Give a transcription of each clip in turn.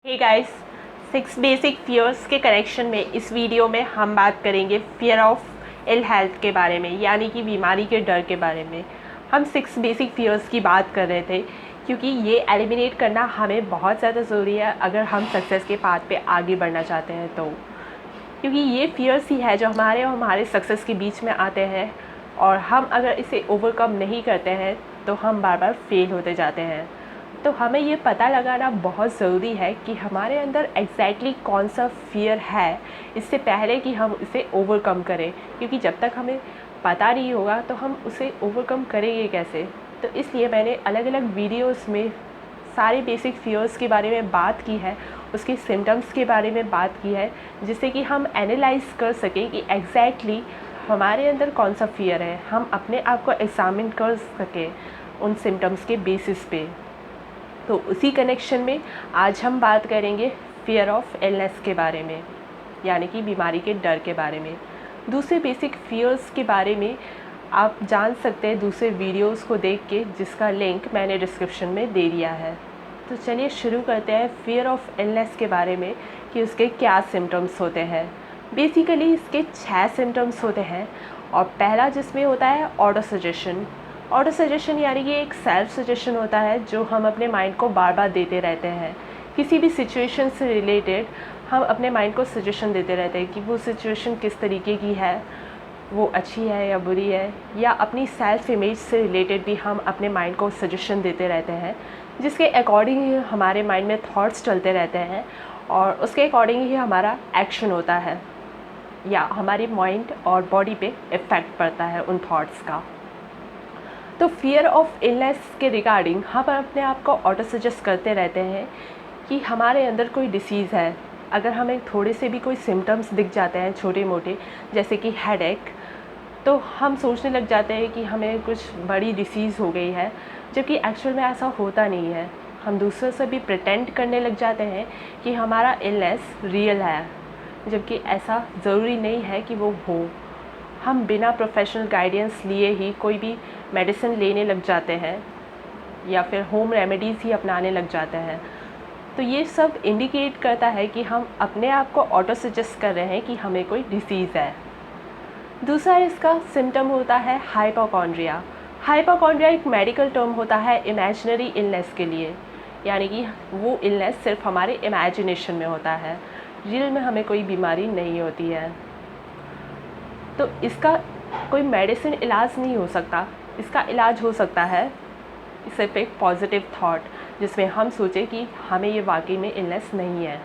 Hey guys, 6 basic fears के connection में इस वीडियो में हम बात करेंगे फियर ऑफ इल हेल्थ के बारे में, यानी कि बीमारी के डर के बारे में। हम 6 बेसिक फियर्स की बात कर रहे थे क्योंकि ये एलिमिनेट करना हमें बहुत ज़्यादा ज़रूरी है अगर हम सक्सेस के पाथ पे आगे बढ़ना चाहते हैं तो। क्योंकि ये फियर्स ही है जो हमारे और हमारे सक्सेस के बीच में आते हैं, और हम अगर इसे ओवरकम नहीं करते हैं तो हम बार बार फेल होते जाते हैं। तो हमें ये पता लगाना बहुत ज़रूरी है कि हमारे अंदर एग्जैक्टली कौन सा फियर है, इससे पहले कि हम इसे ओवरकम करें। क्योंकि जब तक हमें पता नहीं होगा तो हम उसे ओवरकम करेंगे कैसे। तो इसलिए मैंने अलग अलग वीडियोस में सारे बेसिक फियर्स के बारे में बात की है, उसके सिम्टम्स के बारे में बात की है, जिससे कि हम एनालाइज कर सकें कि एग्जैक्टली हमारे अंदर कौन सा फियर है, हम अपने आप को एग्जामिन कर सकें उन सिम्टम्स के बेसिस पे। तो उसी कनेक्शन में आज हम बात करेंगे फियर ऑफ इलनेस के बारे में, यानी कि बीमारी के डर के बारे में। दूसरे बेसिक फियर्स के बारे में आप जान सकते हैं दूसरे वीडियोस को देख के, जिसका लिंक मैंने डिस्क्रिप्शन में दे दिया है। तो चलिए शुरू करते हैं फियर ऑफ इलनेस के बारे में कि उसके क्या सिम्टम्स होते हैं। बेसिकली इसके 6 सिम्टम्स होते हैं, और पहला जिसमें होता है ऑटो सजेशन। ऑटो सजेशन यानी कि एक सेल्फ सजेशन होता है जो हम अपने माइंड को बार बार देते रहते हैं। किसी भी सिचुएशन से रिलेटेड हम अपने माइंड को सजेशन देते रहते हैं कि वो सिचुएशन किस तरीके की है, वो अच्छी है या बुरी है, या अपनी सेल्फ इमेज से रिलेटेड भी हम अपने माइंड को सजेशन देते रहते हैं, जिसके अकॉर्डिंग ही हमारे माइंड में थॉट्स चलते रहते हैं, और उसके अकॉर्डिंग ही हमारा एक्शन होता है, या हमारी माइंड और बॉडी पे इफ़ेक्ट पड़ता है उन थॉट्स का। तो फियर ऑफ इलनेस के रिगार्डिंग हम अपने आप को ऑटो सजेस्ट करते रहते हैं कि हमारे अंदर कोई डिसीज़ है। अगर हमें थोड़े से भी कोई सिम्टम्स दिख जाते हैं छोटे मोटे, जैसे कि हेडेक, तो हम सोचने लग जाते हैं कि हमें कुछ बड़ी डिसीज़ हो गई है, जबकि एक्चुअल में ऐसा होता नहीं है। हम दूसरों से भी प्रिटेंड करने लग जाते हैं कि हमारा इलनेस रियल है, जबकि ऐसा ज़रूरी नहीं है कि वो हो। हम बिना प्रोफेशनल गाइडेंस लिए ही कोई भी मेडिसिन लेने लग जाते हैं, या फिर होम रेमेडीज़ ही अपनाने लग जाते हैं। तो ये सब इंडिकेट करता है कि हम अपने आप को ऑटो सजेस्ट कर रहे हैं कि हमें कोई डिसीज़ है। दूसरा इसका सिम्टम होता है हाइपोकॉन्ड्रिया। हाइपोकॉन्ड्रिया एक मेडिकल टर्म होता है इमेजिनरी इलनेस के लिए, यानी कि वो इलनेस सिर्फ हमारे इमेजिनेशन में होता है, रियल में हमें कोई बीमारी नहीं होती है। तो इसका कोई मेडिसिन इलाज नहीं हो सकता। इसका इलाज हो सकता है सिर्फ एक पॉजिटिव थॉट, जिसमें हम सोचें कि हमें ये वाकई में इलनेस नहीं है।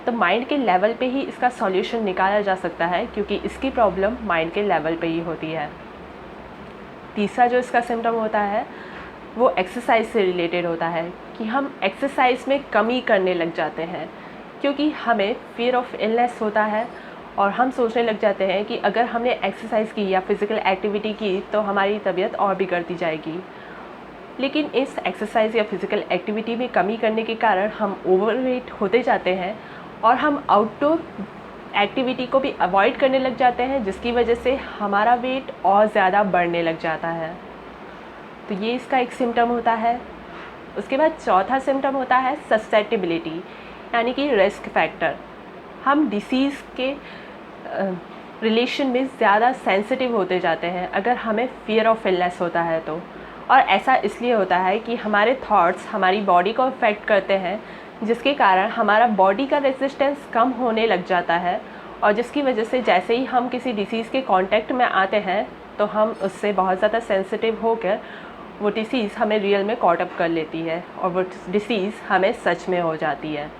तो माइंड के लेवल पे ही इसका सॉल्यूशन निकाला जा सकता है, क्योंकि इसकी प्रॉब्लम माइंड के लेवल पे ही होती है। तीसरा जो इसका सिम्टम होता है वो एक्सरसाइज से रिलेटेड होता है, कि हम एक्सरसाइज में कमी करने लग जाते हैं, क्योंकि हमें फियर ऑफ इलनेस होता है, और हम सोचने लग जाते हैं कि अगर हमने एक्सरसाइज की या फिज़िकल एक्टिविटी की तो हमारी तबीयत और बिगड़ती जाएगी। लेकिन इस एक्सरसाइज या फिज़िकल एक्टिविटी में कमी करने के कारण हम ओवरवेट होते जाते हैं, और हम आउटडोर एक्टिविटी को भी अवॉइड करने लग जाते हैं, जिसकी वजह से हमारा वेट और ज़्यादा बढ़ने लग जाता है। तो ये इसका एक सिम्टम होता है। उसके बाद चौथा सिम्टम होता है ससेप्टिबिलिटी, यानी कि रिस्क फैक्टर। हम डिसीज़ के रिलेशन में ज़्यादा सेंसिटिव होते जाते हैं अगर हमें फियर ऑफ इलनेस होता है तो। और ऐसा इसलिए होता है कि हमारे थॉट्स हमारी बॉडी को अफेक्ट करते हैं, जिसके कारण हमारा बॉडी का रेजिस्टेंस कम होने लग जाता है, और जिसकी वजह से जैसे ही हम किसी डिसीज़ के कांटेक्ट में आते हैं तो हम उससे बहुत ज़्यादा सेंसिटिव होकर वो डिसीज़ हमें रियल में कॉट अप कर लेती है, और वो डिसीज़ हमें सच में हो जाती है।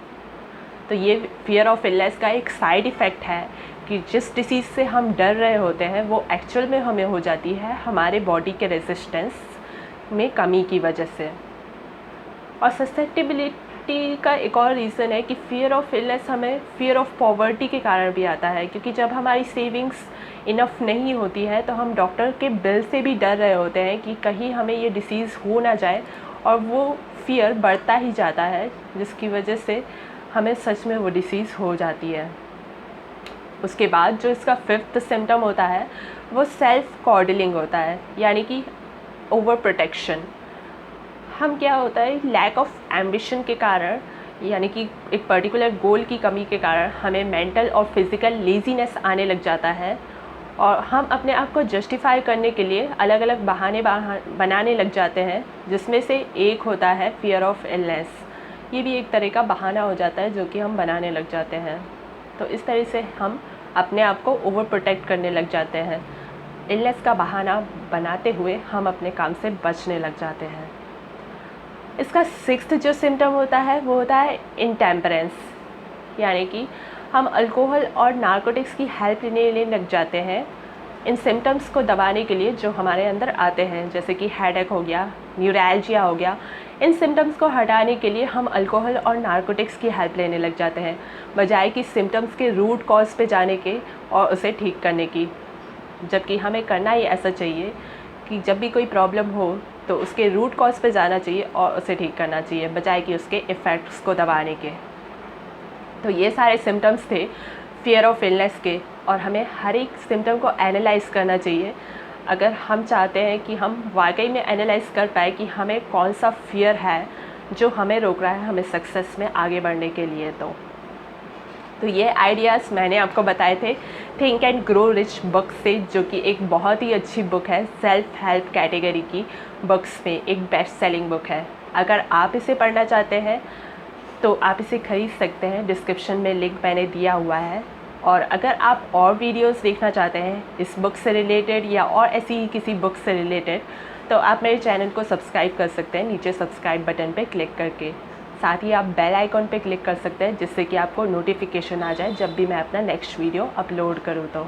तो ये फियर ऑफ इलनेस का एक साइड इफ़ेक्ट है कि जिस डिसीज़ से हम डर रहे होते हैं वो एक्चुअल में हमें हो जाती है हमारे बॉडी के रेजिस्टेंस में कमी की वजह से। और ससेप्टिबिलिटी का एक और रीज़न है कि फियर ऑफ इलनेस हमें फियर ऑफ पॉवर्टी के कारण भी आता है, क्योंकि जब हमारी सेविंग्स इनफ नहीं होती है तो हम डॉक्टर के बिल से भी डर रहे होते हैं कि कहीं हमें ये डिसीज़ हो ना जाए, और वो फियर बढ़ता ही जाता है, जिसकी वजह से हमें सच में वो डिसीज़ हो जाती है। उसके बाद जो इसका 5th सिम्टम होता है वो सेल्फ कॉडलिंग होता है, यानी कि ओवर प्रोटेक्शन। हम क्या होता है लैक ऑफ एम्बिशन के कारण यानी कि एक पर्टिकुलर गोल की कमी के कारण हमें मेंटल और फिज़िकल लेज़ीनेस आने लग जाता है और हम अपने आप को जस्टिफाई करने के लिए अलग अलग बहाने बनाने लग जाते हैं, जिसमें से एक होता है फियर ऑफ इलनेस। ये भी एक तरह का बहाना हो जाता है जो कि हम बनाने लग जाते हैं। तो इस तरह से हम अपने आप को ओवर प्रोटेक्ट करने लग जाते हैं। इलनेस का बहाना बनाते हुए हम अपने काम से बचने लग जाते हैं। इसका सिक्स्थ जो सिम्टम होता है वो होता है इनटेम्परेंस, यानी कि हम अल्कोहल और नारकोटिक्स की हेल्प लेने लग जाते हैं इन सिम्टम्स को दबाने के लिए जो हमारे अंदर आते हैं, जैसे कि हेडेक हो गया, न्यूरैल्जिया हो गया। इन सिम्टम्स को हटाने के लिए हम अल्कोहल और नारकोटिक्स की हेल्प लेने लग जाते हैं, बजाय कि सिम्टम्स के रूट कॉज पे जाने के और उसे ठीक करने की। जबकि हमें करना ही ऐसा चाहिए कि जब भी कोई प्रॉब्लम हो तो उसके रूट कॉज पे जाना चाहिए और उसे ठीक करना चाहिए, बजाय कि उसके इफ़ेक्ट्स को दबाने के। तो ये सारे सिम्टम्स थे फियर ऑफ इलनेस के, और हमें हर एक सिम्टम को एनालाइज करना चाहिए अगर हम चाहते हैं कि हम वाकई में एनालाइज कर पाए कि हमें कौन सा फियर है जो हमें रोक रहा है हमें सक्सेस में आगे बढ़ने के लिए। तो ये आइडियाज़ मैंने आपको बताए थे think and grow rich book से, जो कि एक बहुत ही अच्छी बुक है, सेल्फ हेल्प कैटेगरी की बुक्स में एक बेस्ट सेलिंग बुक है। अगर आप इसे पढ़ना चाहते हैं तो आप इसे ख़रीद सकते हैं, डिस्क्रिप्शन में लिंक मैंने दिया हुआ है। और अगर आप और वीडियोस देखना चाहते हैं इस बुक से रिलेटेड या और ऐसी ही किसी बुक से रिलेटेड, तो आप मेरे चैनल को सब्सक्राइब कर सकते हैं नीचे सब्सक्राइब बटन पे क्लिक करके। साथ ही आप बेल आइकॉन पे क्लिक कर सकते हैं जिससे कि आपको नोटिफिकेशन आ जाए जब भी मैं अपना नेक्स्ट वीडियो अपलोड करूँ। तो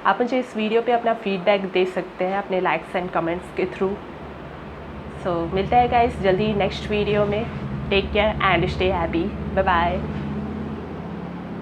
आप मुझे इस वीडियो पे अपना फीडबैक दे सकते हैं अपने लाइक्स एंड कमेंट्स के थ्रू। सो मिलते हैं गाइस जल्दी नेक्स्ट वीडियो में। Take care and stay happy. Bye bye.